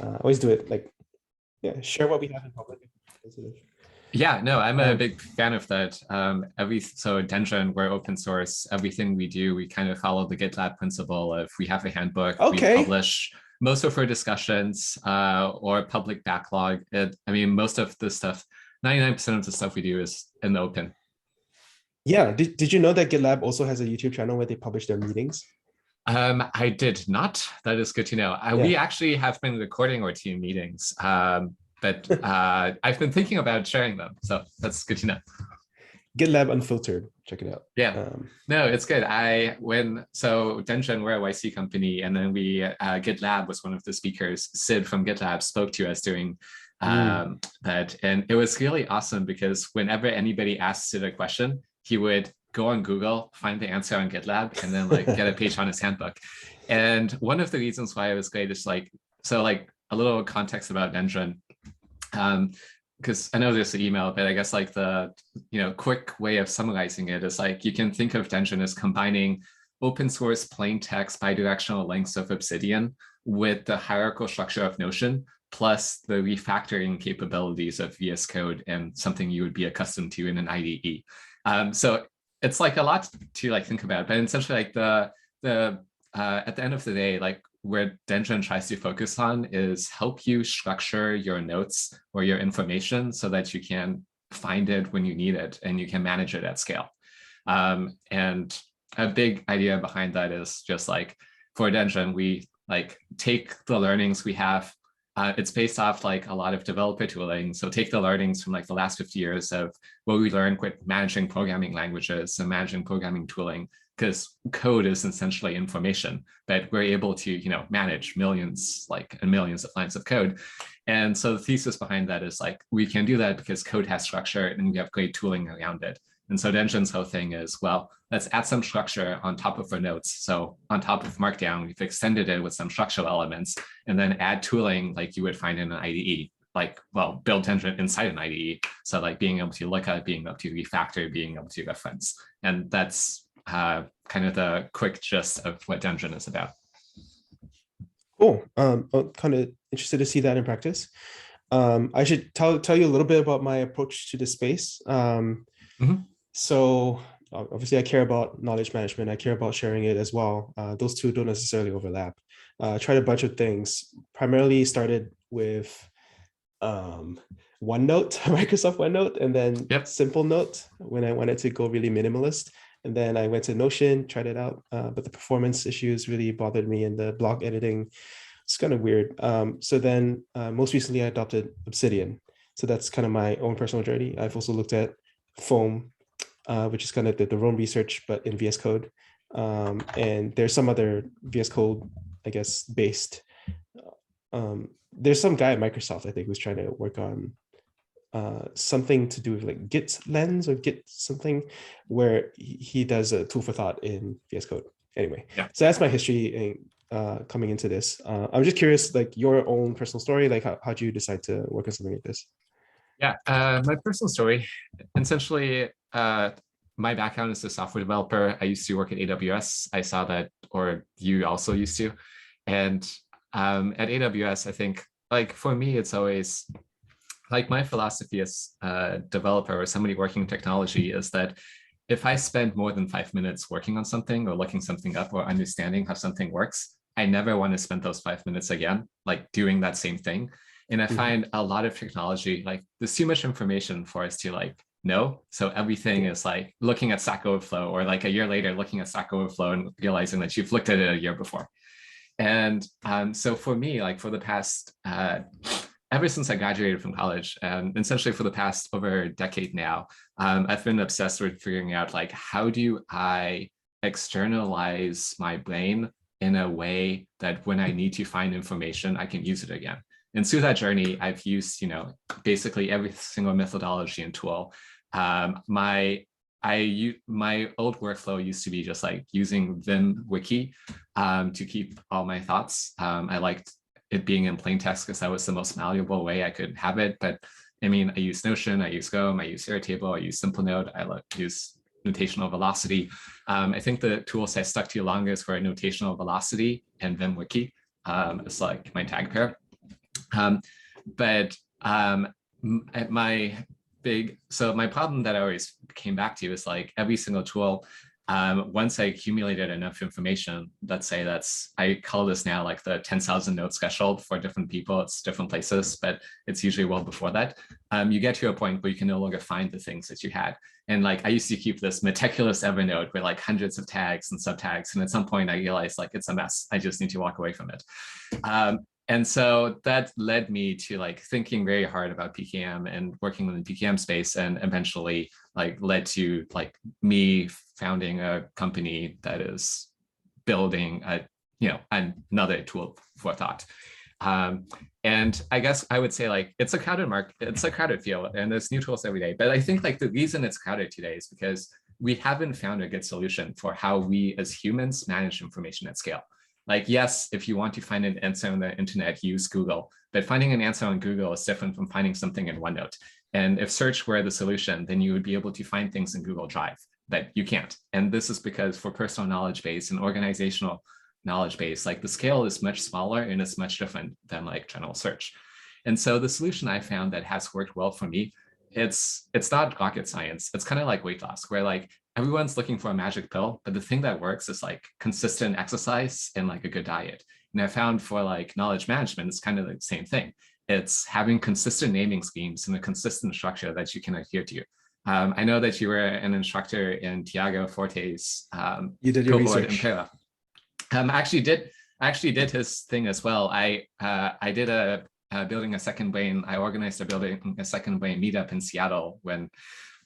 Always do it like, yeah, share what we have in public. Yeah, no, I'm a Um, big fan of that. So Dendron, we're open source. Everything we do, we kind of follow the GitLab principle of we have a handbook, we okay. publish most of our discussions or public backlog. I mean, most of the stuff, 99% of the stuff we do is in the open. Yeah. Did you know that GitLab also has a YouTube channel where they publish their meetings? I did not. That is good to know. Yeah. We actually have been recording our team meetings, but I've been thinking about sharing them. So that's good to know. GitLab Unfiltered. Check it out. Yeah, no, it's good. So Dendron, we're a YC company, and then GitLab was one of the speakers. Sid from GitLab spoke to us during that, and it was really awesome because whenever anybody asked Sid a question, he would go on Google, find the answer on GitLab, and then like get a page on his handbook. And one of the reasons why it was great is like a little context about Dendron. Because I know there's an email, but I guess like the quick way of summarizing it is like you can think of Dendron as combining open source plain text bidirectional links of Obsidian with the hierarchical structure of Notion, plus the refactoring capabilities of VSCode and something you would be accustomed to in an IDE. So it's like a lot to like think about, but essentially like at the end of the day, like where Dendron tries to focus on is help you structure your notes or your information so that you can find it when you need it and you can manage it at scale. And a big idea behind that is just like for Dendron, we like take the learnings we have. It's based off like a lot of developer tooling. So take the learnings from like the last 50 years of what we learned with managing programming languages and managing programming tooling, because code is essentially information, but we're able to, manage millions and millions of lines of code. And so the thesis behind that is like, we can do that because code has structure and we have great tooling around it. And so Dendron's whole thing is, well, let's add some structure on top of our notes. So on top of Markdown, we've extended it with some structural elements and then add tooling like you would find in an IDE, build Dendron inside an IDE. So like being able to look at, being able to refactor, being able to reference. And that's kind of the quick gist of what Dendron is about. Cool. I'm kind of interested to see that in practice. I should tell you a little bit about my approach to the space. So obviously I care about knowledge management. I care about sharing it as well. Those two don't necessarily overlap. Tried a bunch of things, primarily started with OneNote, Microsoft OneNote, and then Simple Note when I wanted to go really minimalist. And then I went to Notion, tried it out, but the performance issues really bothered me and the blog editing. It's kind of weird. So then most recently I adopted Obsidian. So that's kind of my own personal journey. I've also looked at Foam, which is kind of the Roam research, but in VS Code. And there's some other VS Code, I guess, based. There's some guy at Microsoft, I think, who's trying to work on something to do with like Git lens or Git something, where he does a tool for thought in VS Code. Anyway, so that's my history coming into this. I'm just curious, like your own personal story, like how'd you decide to work on something like this? Yeah, my personal story, essentially, my background as a software developer. I used to work at AWS. I saw that, or you also used to. And at AWS, I think, like for me, it's always, like my philosophy as a developer or somebody working in technology is that if I spend more than 5 minutes working on something or looking something up or understanding how something works, I never want to spend those 5 minutes again, like doing that same thing. And I find a lot of technology, like there's too much information for us to like know. So everything is like looking at Stack Overflow or like a year later looking at Stack Overflow and realizing that you've looked at it a year before. And so for me, like for the past, ever since I graduated from college, and essentially for the past over a decade now, I've been obsessed with figuring out like, how do I externalize my brain in a way that when I need to find information, I can use it again. And through that journey, I've used, basically every single methodology and tool. My old workflow used to be just like using Vim Wiki to keep all my thoughts. I liked it being in plain text because that was the most malleable way I could have it. But I mean, I use Notion, I use GOM, I use Airtable, I use Simplenote, I use notational velocity. I think the tools I stuck to longest were notational velocity and Vim Wiki. It's like my tag pair. But my my problem that I always came back to is like every single tool, once I accumulated enough information, let's say I call this now like the 10,000 note threshold for different people. It's different places, but it's usually well before that. You get to a point where you can no longer find the things that you had. And like I used to keep this meticulous Evernote with like hundreds of tags and subtags. And at some point I realized like it's a mess. I just need to walk away from it. And so that led me to like thinking very hard about PKM and working in the PKM space, and eventually like led to like me founding a company that is building another tool for thought. And I guess I would say like it's a crowded market, it's a crowded field, and there's new tools every day. But I think like the reason it's crowded today is because we haven't found a good solution for how we as humans manage information at scale. Like, yes, if you want to find an answer on the internet, use Google, but finding an answer on Google is different from finding something in OneNote. And if search were the solution, then you would be able to find things in Google Drive that you can't. And this is because for personal knowledge base and organizational knowledge base, like the scale is much smaller and it's much different than like general search. And so the solution I found that has worked well for me, it's not rocket science. It's kind of like weight loss, where like everyone's looking for a magic pill, but the thing that works is like consistent exercise and like a good diet. And I found for like knowledge management, it's kind of the same thing. It's having consistent naming schemes and a consistent structure that you can adhere to. I know that you were an instructor in Tiago Forte's you did your cohort research. in Para. Actually did his thing as well. I did a building a second brain. I organized a building a second brain meetup in Seattle when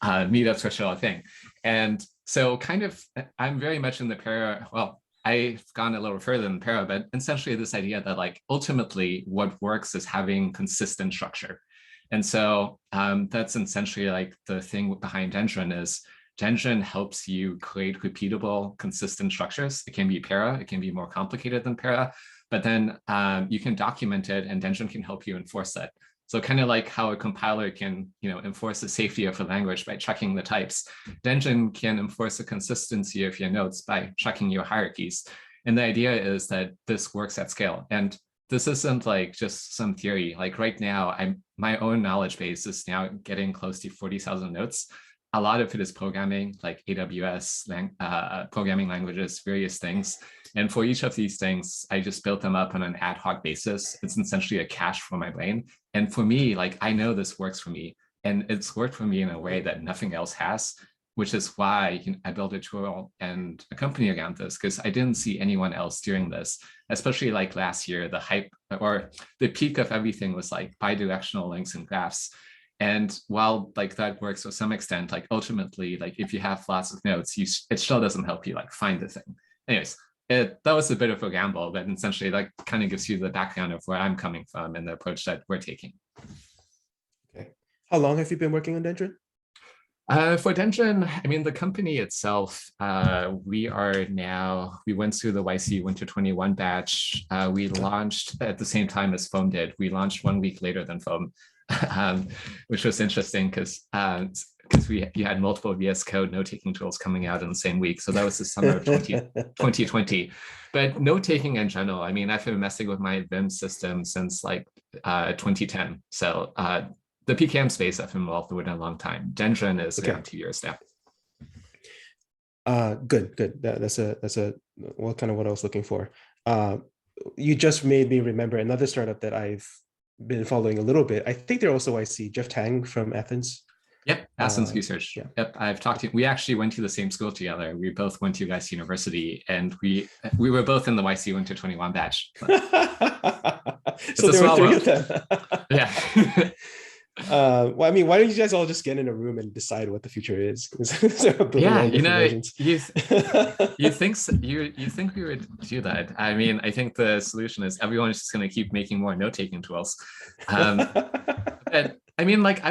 meetups were still a thing. And so kind of, I'm very much in the Para, well, I've gone a little further than Para, but essentially this idea that like ultimately what works is having consistent structure. And so that's essentially like the thing behind Dendron is Dendron helps you create repeatable, consistent structures. It can be Para, it can be more complicated than Para, but then you can document it and Dendron can help you enforce that. So kind of like how a compiler can, enforce the safety of a language by checking the types, Dendron can enforce the consistency of your notes by checking your hierarchies. And the idea is that this works at scale. And this isn't like just some theory. Like right now, my own knowledge base is now getting close to 40,000 notes. A lot of it is programming, like AWS, programming languages, various things. And for each of these things, I just built them up on an ad hoc basis. It's essentially a cache for my brain. And for me, like I know this works for me. And it's worked for me in a way that nothing else has, which is why I built a tool and a company around this, because I didn't see anyone else doing this, especially like last year, the hype or the peak of everything was like bidirectional links and graphs. And while like that works to some extent, like ultimately, like if you have lots of notes, it still doesn't help you like find the thing. Anyways, that was a bit of a gamble, but essentially that kind of gives you the background of where I'm coming from and the approach that we're taking. Okay. How long have you been working on Dendron? For Dendron, I mean, the company itself, we went through the YC W'21 batch. We launched at the same time as Foam did. We launched 1 week later than Foam, which was interesting because you had multiple VSCode note-taking tools coming out in the same week. So that was the summer of 2020. But note-taking in general, I mean, I've been messing with my Vim system since like 2010. So the PKM space I've been involved with in a long time. Dendron is around 2 years now. Good. That's what I was looking for. You just made me remember another startup that I've been following a little bit. I think they're also YC, Jeff Tang from Athens. Yep, Athens Research. Yeah. Yep, I've talked to. We actually went to the same school together. We both went to YC University, and we were both in the YC W'21 batch. So there were 3 of them. Yeah. Well, I mean, why don't you guys all just get in a room and decide what the future is? Yeah, you think we would do that? I mean, I think the solution is everyone is just going to keep making more note-taking tools. And I mean, like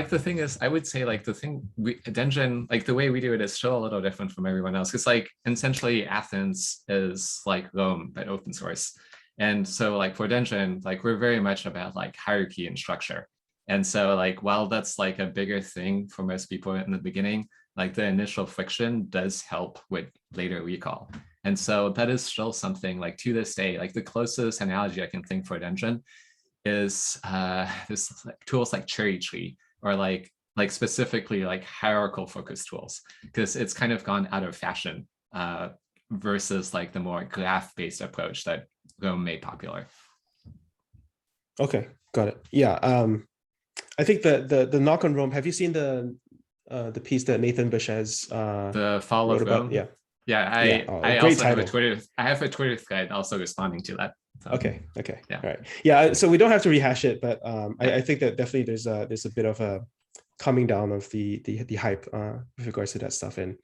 the thing is, I would say like Dendron, like the way we do it is still a little different from everyone else. Because like essentially Athens is like Rome, but open source. And so like for Dendron, like we're very much about like hierarchy and structure. And so like, while that's like a bigger thing for most people in the beginning, like the initial friction does help with later recall. And so that is still something like to this day, like the closest analogy I can think for Dendron is there's like tools like cherry tree, or like specifically like hierarchical focus tools, because it's kind of gone out of fashion versus like the more graph-based approach that Rome made popular. Okay, got it. Yeah, I think the knock on Rome. Have you seen the piece that Nathan Bush has The Fall wrote of about? Rome? Yeah, Yeah, I great also have title. I have a Twitter thread also responding to that. So, Okay, yeah. all right. Yeah, so we don't have to rehash it, but Yeah. I think that definitely there's a bit of a coming down of the hype with regards to that stuff, and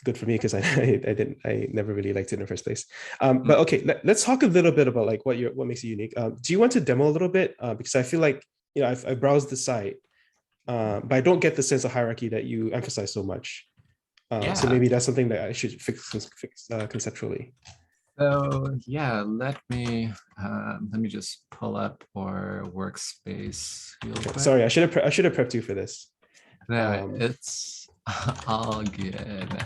good for me because I never really liked it in the first place. But okay, let's talk a little bit about like what makes it unique. Do you want to demo a little bit? Because I feel like, you know, I browsed the site, but I don't get the sense of hierarchy that you emphasize so much. So Yeah. maybe that's something that I should fix conceptually. So yeah, let me just pull up our workspace real quick. Sorry, I should have prepped you for this. No, it's all good.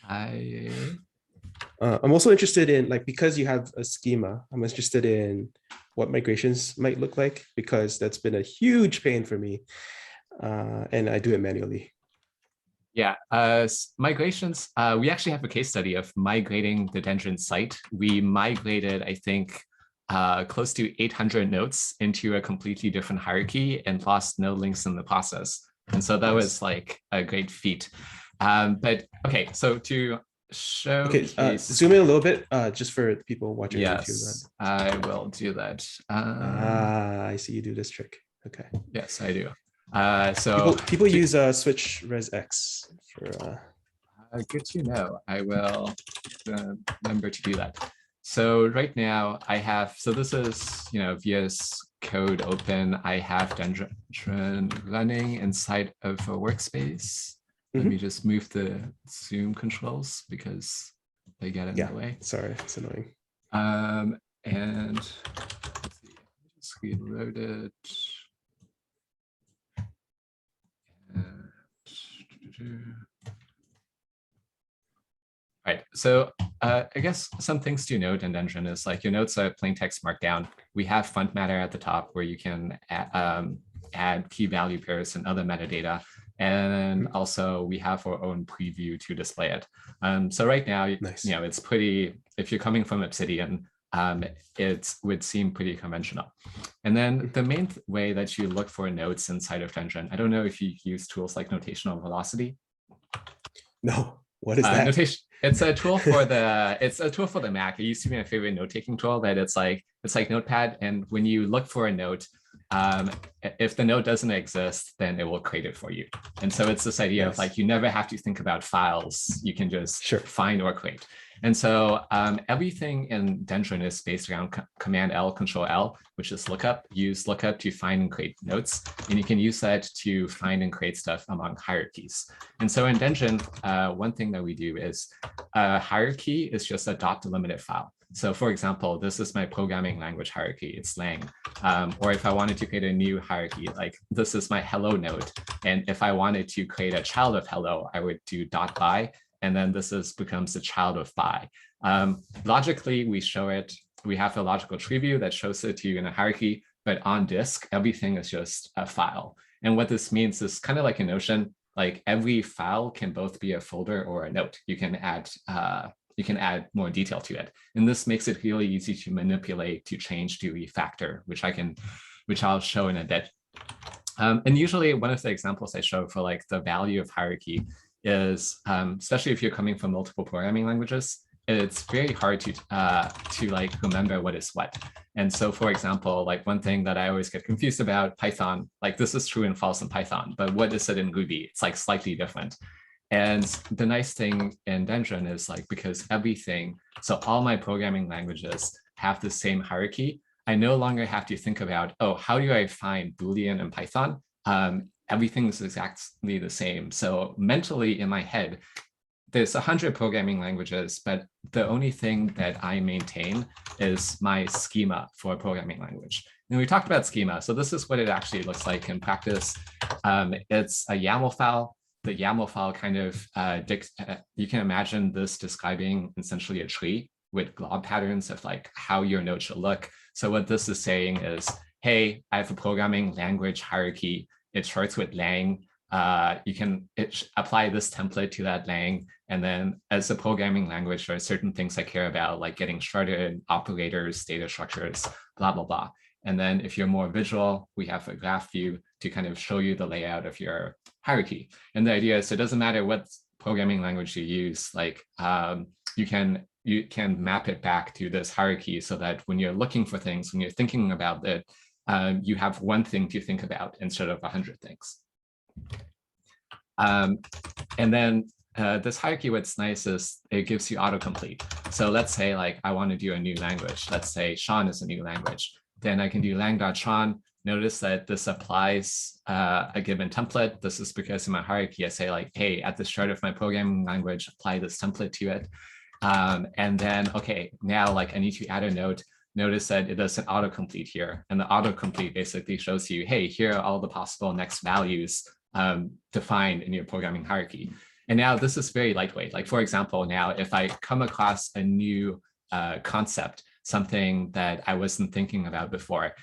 I'm also interested in, like, because you have a schema, I'm interested in what migrations might look like, because that's been a huge pain for me, and I do it manually. Yeah, migrations, we actually have a case study of migrating the Dendron site. We migrated, I think, close to 800 nodes into a completely different hierarchy and lost no links in the process. And so that was like a great feat. But okay, so to show, zoom in a little bit, just for the people watching. Yes, I will do that. I see you do this trick. Okay. Yes, I do. So people use switch res X for. Good to know. I will remember to do that. So right now I have, so this is, you know, VSCode open. I have Dendron running inside of a workspace. Let me just move the zoom controls because they get in the way. Sorry, it's annoying. And let's see, just reload it. Right, so I guess some things to note in Dendron is like your notes are plain text markdown. We have font matter at the top where you can add key value pairs and other metadata. And also we have our own preview to display it. So right now, you know, it's pretty, if you're coming from Obsidian, it would seem pretty conventional. And then the main way that you look for notes inside of Dendron, I don't know if you use tools like notational velocity. No, what is that? Notation. It's a tool for the Mac. It used to be my favorite note-taking tool, but it's like Notepad. And when you look for a note, if the note doesn't exist, then it will create it for you. And so it's this idea of like, you never have to think about files. You can just find or create. And so everything in Dendron is based around Command L, Control L, which is lookup. Use lookup to find and create notes. And you can use that to find and create stuff among hierarchies. And so in Dendron, one thing that we do is hierarchy is just a dot delimited file. So for example, this is my programming language hierarchy, it's lang. Or if I wanted to create a new hierarchy, like this is my hello node. And if I wanted to create a child of hello, I would do dot by, and then this becomes the child of by. Logically, we show it, we have a logical tree view that shows it to you in a hierarchy, but on disk, everything is just a file. And what this means is kind of like a Notion, like every file can both be a folder or a note. You can add more detail to it. And this makes it really easy to manipulate, to change, to refactor, which I'll show in a bit. And usually one of the examples I show for like the value of hierarchy is, especially if you're coming from multiple programming languages, it's very hard to like remember what is what. And so for example, like one thing that I always get confused about Python, like this is true and false in Python, but what is it in Ruby? It's like slightly different. And the nice thing in Dendron is like, because everything, so all my programming languages have the same hierarchy, I no longer have to think about, oh, how do I find Boolean in Python? Everything is exactly the same. So mentally in my head, there's 100 programming languages, but the only thing that I maintain is my schema for a programming language. And we talked about schema. So this is what it actually looks like in practice. It's a YAML file. The YAML file kind of, you can imagine this describing essentially a tree with glob patterns of like how your node should look. So what this is saying is, hey, I have a programming language hierarchy. It starts with lang. You can apply this template to that lang. And then as a programming language, there are certain things I care about, like getting started, operators, data structures, blah, blah, blah. And then if you're more visual, we have a graph view to kind of show you the layout of your hierarchy. And the idea is it doesn't matter what programming language you use, like you can map it back to this hierarchy so that when you're looking for things, when you're thinking about it, you have one thing to think about instead of 100 things. And then this hierarchy, what's nice is it gives you autocomplete. So let's say like I want to do a new language. Let's say Sean is a new language. Then I can do lang.sean. Notice that this applies a given template. This is because in my hierarchy, I say like, hey, at the start of my programming language, apply this template to it. And then, okay, now like I need to add a note. Notice that it does an autocomplete here. And the autocomplete basically shows you, hey, here are all the possible next values defined in your programming hierarchy. And now this is very lightweight. Like, for example, now if I come across a new concept, something that I wasn't thinking about before.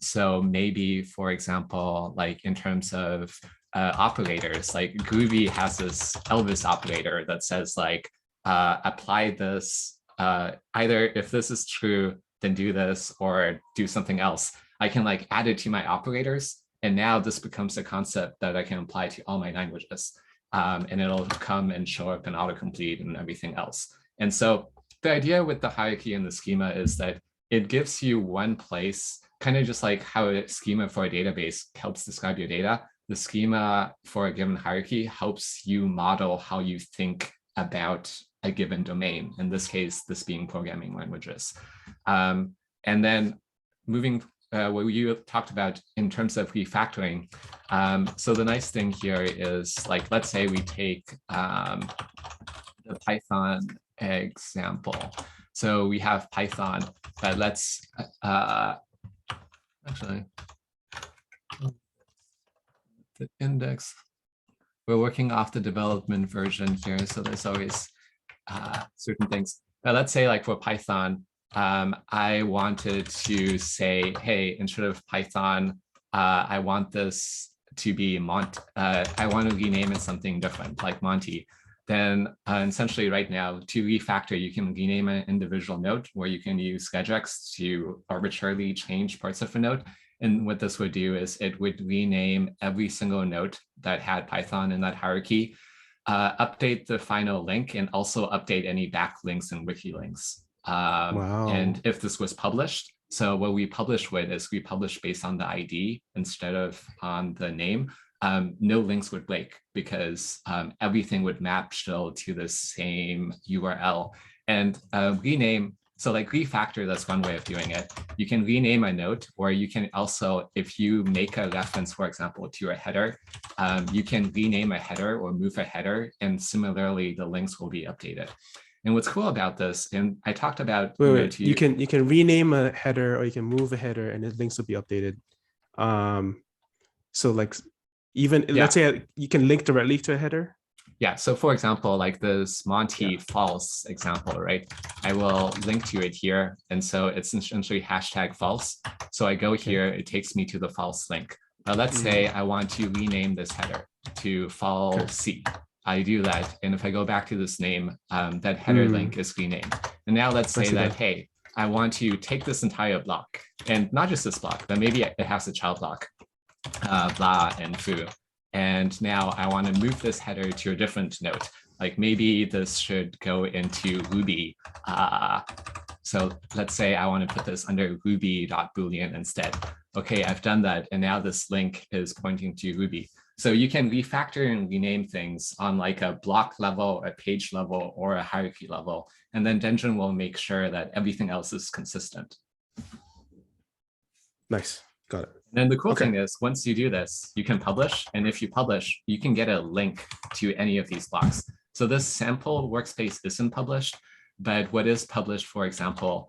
So maybe, for example, like in terms of operators, like Groovy has this Elvis operator that says like, apply this, either if this is true, then do this or do something else. I can like add it to my operators. And now this becomes a concept that I can apply to all my languages. And it'll come and show up in autocomplete and everything else. And so the idea with the hierarchy and the schema is that it gives you one place, kind of just like how a schema for a database helps describe your data. The schema for a given hierarchy helps you model how you think about a given domain, in this case, this being programming languages. And then moving what you talked about in terms of refactoring. So the nice thing here is like, let's say we take the Python example. So we have Python, but let's actually, the index, we're working off the development version here. So there's always certain things. But let's say like for Python, I wanted to say, hey, instead of Python, I want this to be I want to rename it something different, like Monty. Then essentially right now, to refactor, you can rename an individual note, where you can use regex to arbitrarily change parts of a note. And what this would do is it would rename every single note that had Python in that hierarchy, update the final link, and also update any backlinks and wiki links. Wow. And if this was published, so what we publish with is we publish based on the ID instead of on the name. No links would break because everything would map still to the same URL. And rename, so like refactor, that's one way of doing it. You can rename a note, or you can also, if you make a reference, for example, to a header, you can rename a header or move a header, and similarly, the links will be updated. And what's cool about this, and I talked about, you can rename a header, or you can move a header, and the links will be updated. So like, even let's say you can link directly to a header. Yeah. So for example, like this Monty false example, right? I will link to it here. And so it's essentially hashtag false. So I go here, it takes me to the false link. Now let's say I want to rename this header to false. I do that. And if I go back to this name, that header link is renamed. And now let's say that, hey, I want to take this entire block, and not just this block, but maybe it has a child block, blah and foo. And now I want to move this header to a different note. Like maybe this should go into Ruby. So let's say I want to put this under ruby.boolean instead. Okay, I've done that. And now this link is pointing to Ruby. So you can refactor and rename things on like a block level, a page level, or a hierarchy level. And then Dendron will make sure that everything else is consistent. Nice, got it. And then the cool thing is, once you do this, you can publish. And if you publish, you can get a link to any of these blocks. So this sample workspace isn't published, but what is published, for example,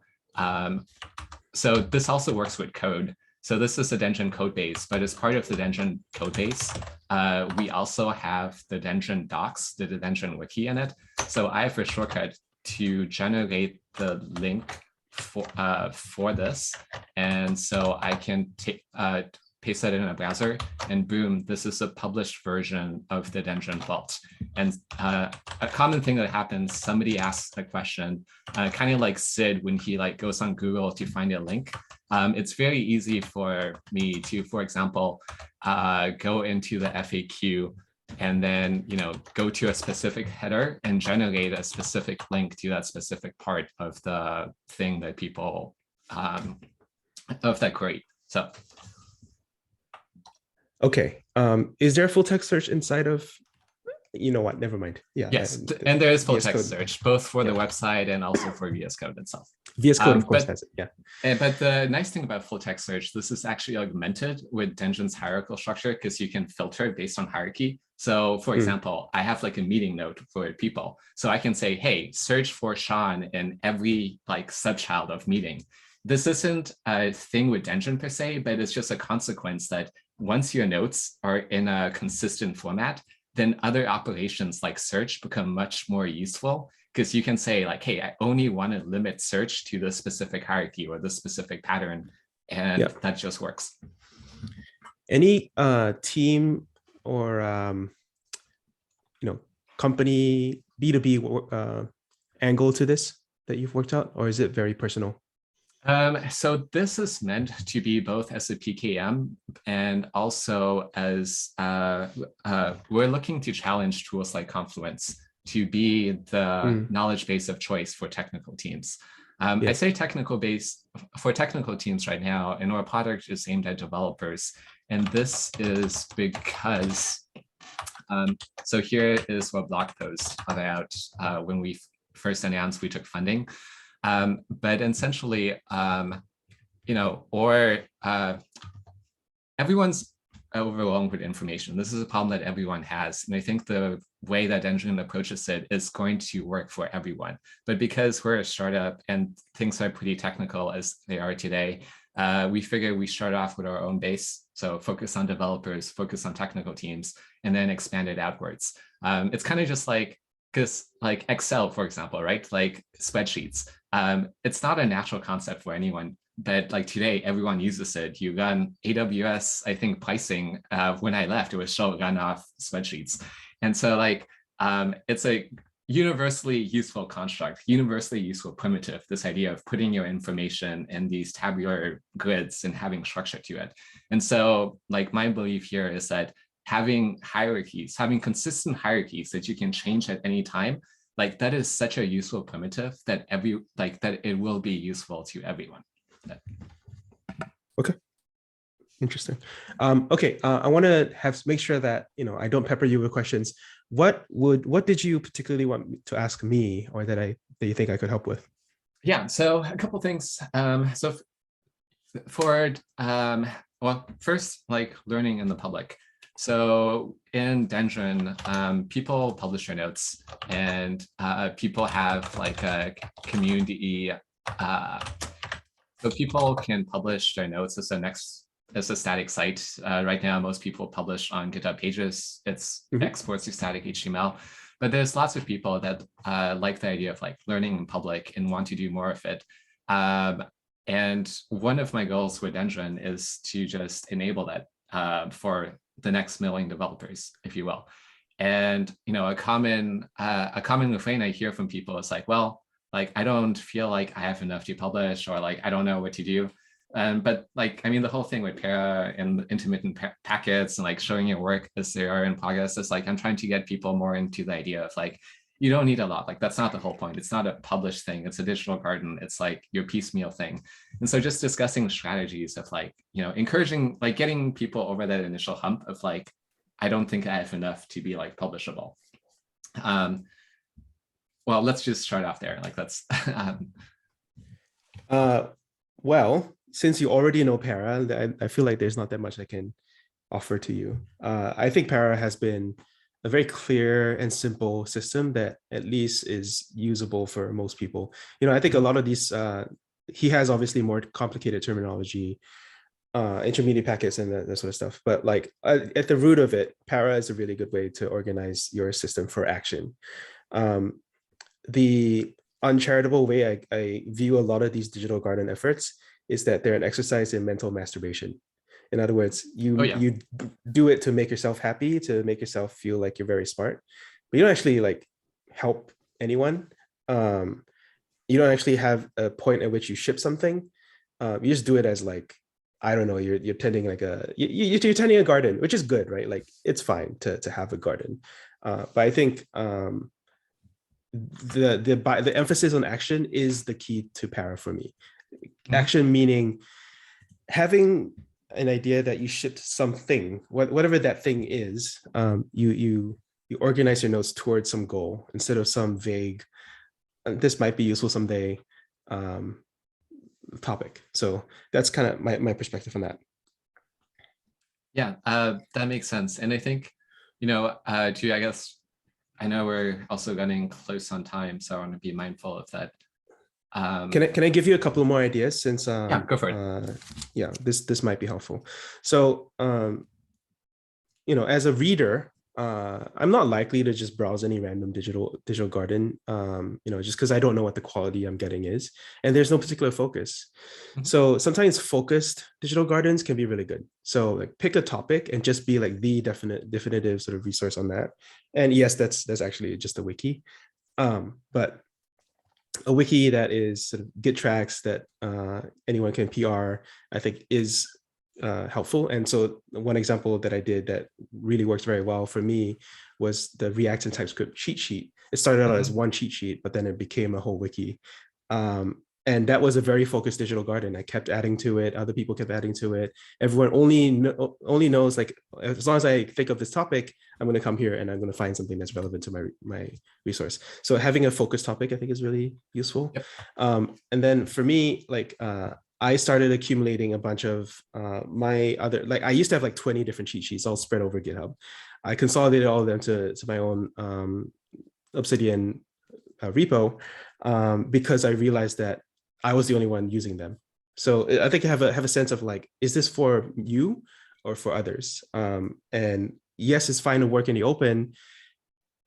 so this also works with code. So this is a Dendron code base, but as part of the Dendron code base, we also have the Dendron docs, the Dendron wiki in it. So I have a shortcut to generate the link for this. And so I can paste that in a browser, and boom, this is a published version of the Dendron vault. And a common thing that happens, somebody asks a question, kind of like Sid when he like goes on Google to find a link. It's very easy for me to, for example, go into the FAQ and then, you know, go to a specific header and generate a specific link to that specific part of the thing that people, of that query. So. Okay. Is there a full text search inside of, you know what, never mind. Yeah. Yes, and there is full text Code. search, both for the website and also for VSCode itself. VSCode, of course, has it, yeah. But the nice thing about full text search, this is actually augmented with Dendron's hierarchical structure, because you can filter based on hierarchy. So for example, I have like a meeting note for people. So I can say, hey, search for Sean in every like subchild of meeting. This isn't a thing with Dendron per se, but it's just a consequence that once your notes are in a consistent format, then other operations like search become much more useful, because you can say like, hey, I only want to limit search to the specific hierarchy or the specific pattern, and that just works. Any team or you know, company B2B angle to this that you've worked out, or is it very personal? So this is meant to be both as a PKM and also as we're looking to challenge tools like Confluence to be the knowledge base of choice for technical teams. I say technical base for technical teams right now, and our product is aimed at developers. And this is because, so here is a blog post about when we first announced we took funding. But essentially, you know, or everyone's overwhelmed with information. This is a problem that everyone has. And I think the way that Dendron approaches it is going to work for everyone. But because we're a startup and things are pretty technical as they are today, we figure we start off with our own base. So focus on developers, focus on technical teams, and then expand it outwards. It's kind of just like, because like Excel, for example, right? Like spreadsheets, it's not a natural concept for anyone, but like today, everyone uses it. You run AWS, I think pricing, when I left, it was still run off spreadsheets. And so like, it's a universally useful construct, universally useful primitive, this idea of putting your information in these tabular grids and having structure to it. And so like my belief here is that having hierarchies, having consistent hierarchies that you can change at any time, like that is such a useful primitive that that it will be useful to everyone. Okay, interesting. Okay, I want to make sure that, you know, I don't pepper you with questions. What did you particularly want to ask me, or that you think I could help with? Yeah, so a couple things. So for well, first, like learning in the public. So in Dendron, people publish their notes, and people have like a community. So people can publish their notes as a static site. Right now, most people publish on GitHub Pages. It's exports to static HTML. But there's lots of people that like the idea of like learning in public and want to do more of it. And one of my goals with Dendron is to just enable that for the next million developers, if you will. And you know, a common refrain I hear from people is like, well, like I don't feel like I have enough to publish, or like I don't know what to do. But like, I mean, the whole thing with para and intermittent packets and like showing your work as they are in progress is like, I'm trying to get people more into the idea of like, you don't need a lot. Like that's not the whole point. It's not a published thing. It's a digital garden. It's like your piecemeal thing. And so just discussing strategies of like, you know, encouraging, like getting people over that initial hump of like, I don't think I have enough to be like publishable. Well, let's just start off there. Like that's. Well, since you already know Para, I feel like there's not that much I can offer to you. I think Para has been a very clear and simple system that at least is usable for most people. You know, I think a lot of these, he has obviously more complicated terminology, intermediate packets and that sort of stuff. But like at the root of it, Para is a really good way to organize your system for action. The uncharitable way I view a lot of these digital garden efforts is that they're an exercise in mental masturbation. In other words, Oh yeah. you do it to make yourself happy, to make yourself feel like you're very smart, but you don't actually like help anyone. You don't actually have a point at which you ship something. You just do it as like, I don't know, you're tending like you're tending a garden, which is good, right? Like it's fine to have a garden, but I think the emphasis on action is the key to para for me. Action meaning having an idea that you shipped something, whatever that thing is. You organize your notes towards some goal instead of some vague, this might be useful someday topic. So that's kind of my perspective on that. Yeah, that makes sense. And I think, I guess, I know we're also getting close on time, so I want to be mindful of that. Can I give you a couple more ideas since yeah, go for it. Yeah, this might be helpful. So as a reader, I'm not likely to just browse any random digital garden, just because I don't know what the quality I'm getting is, and there's no particular focus. So sometimes focused digital gardens can be really good. So like pick a topic and just be like the definitive sort of resource on that. And yes, that's actually just a wiki, but a wiki that is sort of Git tracks that anyone can PR, I think is helpful. And so one example that I did that really worked very well for me was the React and TypeScript cheat sheet. It started out as one cheat sheet, but then it became a whole wiki. And that was a very focused digital garden. I kept adding to it. Other people kept adding to it. Everyone only knows, like, as long as I think of this topic, I'm going to come here and I'm going to find something that's relevant to my resource. So having a focused topic, I think, is really useful. Yep. And then for me, like, I started accumulating a bunch of my other, like, I used to have like 20 different cheat sheets all spread over GitHub. I consolidated all of them to my own Obsidian repo because I realized that I was the only one using them. So I think I have a sense of like, is this for you or for others? And yes, it's fine to work in the open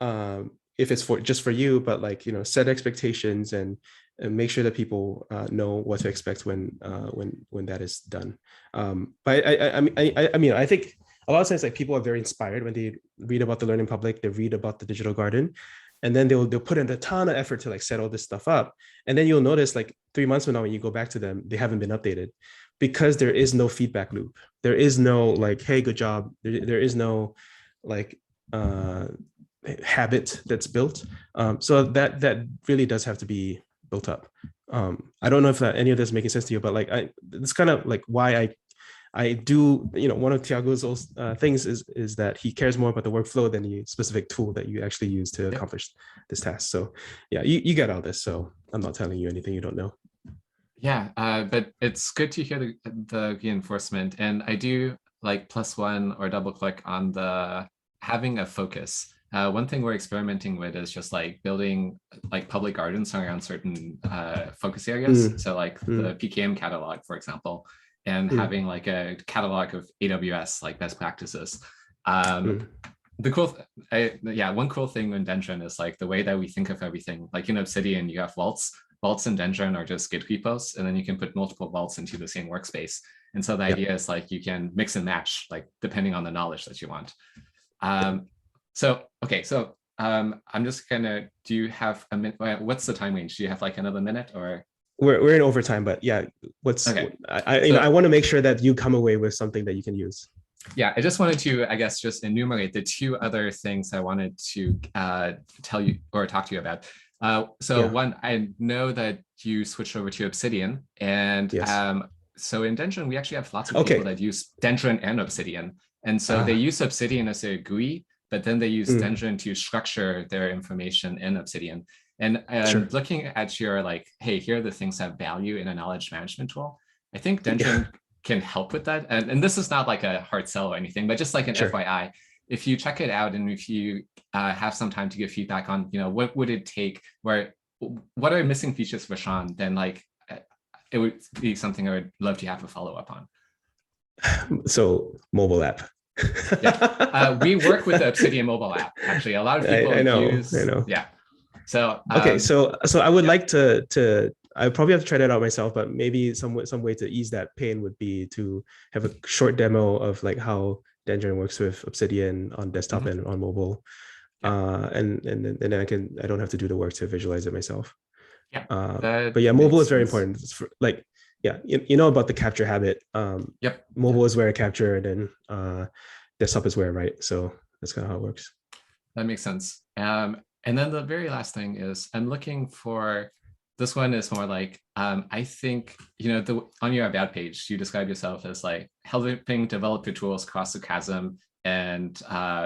if it's just for you, but like, set expectations and make sure that people know what to expect when that is done. But I mean, I think a lot of times, like, people are very inspired when they read about the Learning Public, they read about the digital garden, and then they'll put in a ton of effort to like set all this stuff up. And then you'll notice like 3 months from now, when you go back to them, they haven't been updated because there is no feedback loop. There is no like, hey, good job. There is no like habit that's built. So that really does have to be built up. I don't know if any of this is making sense to you, but like, it's kind of like why I do, one of Tiago's things is that he cares more about the workflow than the specific tool that you actually use to accomplish this task. So yeah, you get all this. So I'm not telling you anything you don't know. Yeah, but it's good to hear the reinforcement. And I do like +1 or double click on the having a focus. One thing we're experimenting with is just like building like public gardens around certain focus areas. So like the PKM catalog, for example, and having like a catalog of AWS like best practices. The cool, one cool thing in Dendron is like the way that we think of everything. Like in Obsidian, you have vaults. Vaults in Dendron are just Git repos, and then you can put multiple vaults into the same workspace. And so the idea is like you can mix and match, like depending on the knowledge that you want. So I'm just gonna. Do you have a minute? What's the time range? Do you have like another minute or? We're in overtime, but yeah, okay. I want to make sure that you come away with something that you can use. Yeah, I just wanted to, I guess, just enumerate the 2 other things I wanted to tell you or talk to you about. One, I know that you switched over to Obsidian, and so in Dendron, we actually have lots of people that use Dendron and Obsidian. And so they use Obsidian as a GUI, but then they use Dendron to structure their information in Obsidian. And looking at your like, hey, here are the things that have value in a knowledge management tool. I think Dendron can help with that. And this is not like a hard sell or anything, but just like an FYI, if you check it out and if you have some time to give feedback on, what would it take, what are missing features for Sean, then like it would be something I would love to have a follow-up on. So mobile app. We work with the Obsidian mobile app. Actually, a lot of people I know. Yeah. So Okay, so I would like to I probably have to try that out myself, but maybe some way to ease that pain would be to have a short demo of like how Dendron works with Obsidian on desktop mhm, and on mobile. yeah, And then I don't have to do the work to visualize it myself. yeah, But that yeah, mobile makes is very sense. important. It's for, like, yeah, you know about the capture habit. Yep. Mobile is where I capture, and then desktop is where I write. So that's kind of how it works. That makes sense. And then the very last thing is I'm looking for, this one is more like, I think, on your about page, you describe yourself as like helping developer tools cross the chasm and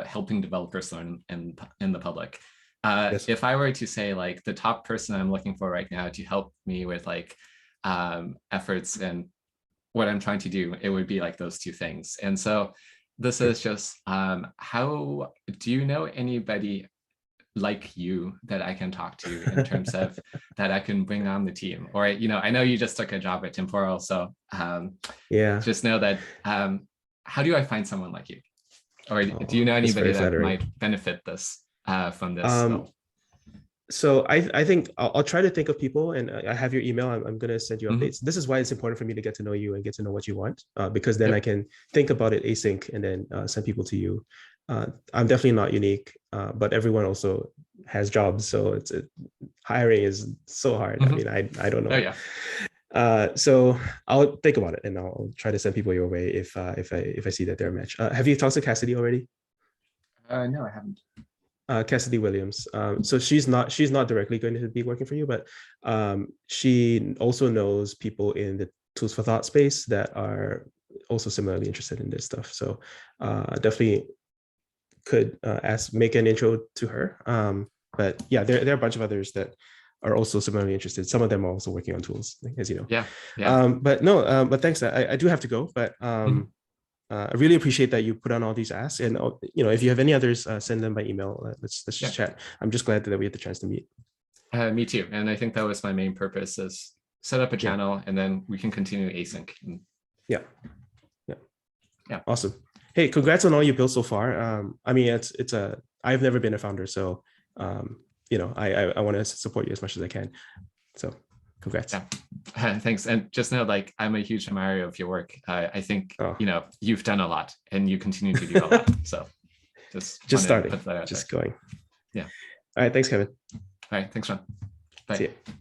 helping developers learn in the public. Yes. If I were to say like the top person I'm looking for right now to help me with like efforts and what I'm trying to do, it would be like those two things. And so this is just, how do you know anybody like you that I can talk to in terms of that I can bring on the team? Or, I know you just took a job at Temporal, so Yeah. just know that, how do I find someone like you? Or do you Oh, know that's anybody very that flattering. might benefit from this Um, role? so I think I'll try to think of people, and I have your email. I'm going to send you Mhm. updates. This is why it's important for me to get to know you and get to know what you want, because then I Yep. can think about it async and then send people to you. I'm definitely not unique, but everyone also has jobs, so hiring is so hard. I Mhm. mean, I don't Oh know. yeah. So I'll think about it and I'll try to send people your way if I see that they're a match. Have you talked to Cassidy already? No, I haven't. Cassidy Williams. So she's not directly going to be working for you, but she also knows people in the tools for thought space that are also similarly interested in this stuff. So definitely could make an intro to her. But yeah, there are a bunch of others that are also similarly interested. Some of them are also working on tools, as you know. Yeah. Yeah. But no, but thanks. I do have to go, but Mhm. I really appreciate that you put on all these asks, and if you have any others, send them by email. Let's just Yeah. chat. I'm just glad that we had the chance to meet. Me too. And I think that was my main purpose, is set up a Yeah, channel and then we can continue async. And yeah, yeah. yeah. Awesome. Hey, congrats on all you built so far. I mean, I've never been a founder, so I want to support you as much as I can. So, congrats. Yeah. Thanks. And just know, like, I'm a huge admirer of your work. I think, Oh, you've done a lot and you continue to do a lot. So just just want to starting, put that out there. just going. Yeah. All right, thanks, Kevin. All right. Thanks, Sean. See Bye. ya.